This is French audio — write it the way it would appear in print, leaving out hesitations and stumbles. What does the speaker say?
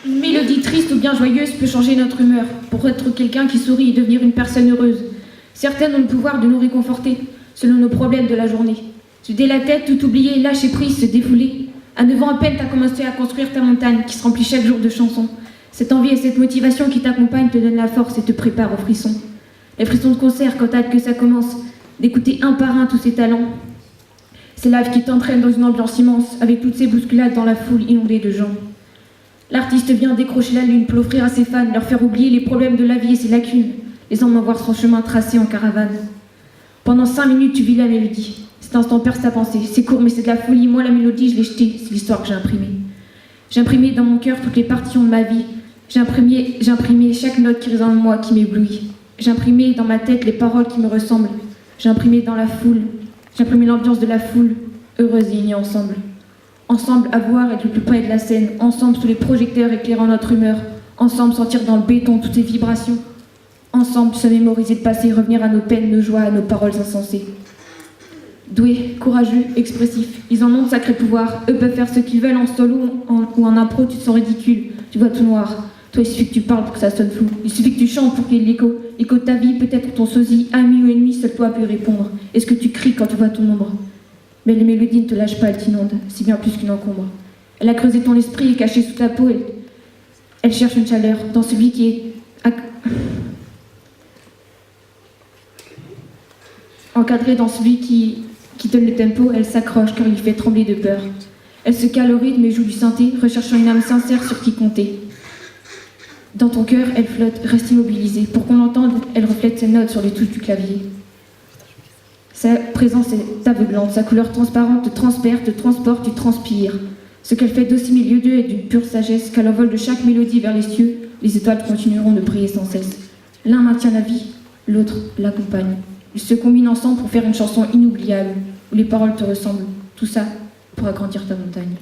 Une mélodie triste ou bien joyeuse peut changer notre humeur, pour être quelqu'un qui sourit et devenir une personne heureuse. Certaines ont le pouvoir de nous réconforter, selon nos problèmes de la journée. Se vider la tête, tout oublier, lâcher prise, se défouler. À 9 ans à peine, tu as commencé à construire ta montagne, qui se remplit chaque jour de chansons. Cette envie et cette motivation qui t'accompagnent te donnent la force et te préparent aux frissons. Les frissons de concert, quand t'as hâte que ça commence, d'écouter un par un tous ces talents. C'est l'âge qui t'entraîne dans une ambiance immense, avec toutes ces bousculades dans la foule inondée de gens. L'artiste vient décrocher la lune pour l'offrir à ses fans, leur faire oublier les problèmes de la vie et ses lacunes, les emmenant voir son chemin tracé en caravane. Pendant 5 minutes, tu vis la mélodie. Cet instant perce ta pensée. C'est court, mais c'est de la folie. Moi, la mélodie, je l'ai jetée. C'est l'histoire que j'ai imprimée. J'ai imprimé dans mon cœur toutes les parties de ma vie. J'ai imprimé chaque note qui résonne en moi, qui m'éblouit. J'ai imprimé dans ma tête les paroles qui me ressemblent. J'ai imprimé dans la foule. J'ai imprimé l'ambiance de la foule, heureuse et unie ensemble. Ensemble, à voir, être le plus près de la scène. Ensemble, sous les projecteurs éclairant notre humeur. Ensemble, sentir dans le béton toutes ces vibrations. Ensemble, se mémoriser le passé, revenir à nos peines, nos joies, à nos paroles insensées. Doués, courageux, expressifs, ils en ont de sacrés pouvoirs. Eux peuvent faire ce qu'ils veulent en solo ou en impro, tu te sens ridicule, tu vois tout noir. Toi, il suffit que tu parles pour que ça sonne flou. Il suffit que tu chantes pour qu'il y ait de l'écho. L'écho de ta vie, peut-être ton sosie, ami ou ennemi, seul toi peut y répondre. Est-ce que tu cries quand tu vois ton ombre? Mais les mélodies ne te lâchent pas, elles t'inondent, c'est bien plus qu'une encombre. Elle a creusé ton esprit et caché sous ta peau, elle cherche une chaleur dans celui qui est encadré dans celui qui donne le tempo, elle s'accroche car il fait trembler de peur. Elle se cale au rythme et joue du synthé, recherchant une âme sincère sur qui compter. Dans ton cœur, elle flotte, reste immobilisée. Pour qu'on l'entende, elle reflète ses notes sur les touches du clavier. Sa présence est aveuglante, sa couleur transparente te transperce, te transporte, tu transpires. Ce qu'elle fait d'aussi milieu est d'une pure sagesse, qu'à l'envol de chaque mélodie vers les cieux, les étoiles continueront de briller sans cesse. L'un maintient la vie, l'autre l'accompagne. Ils se combinent ensemble pour faire une chanson inoubliable, où les paroles te ressemblent. Tout ça pour agrandir ta montagne.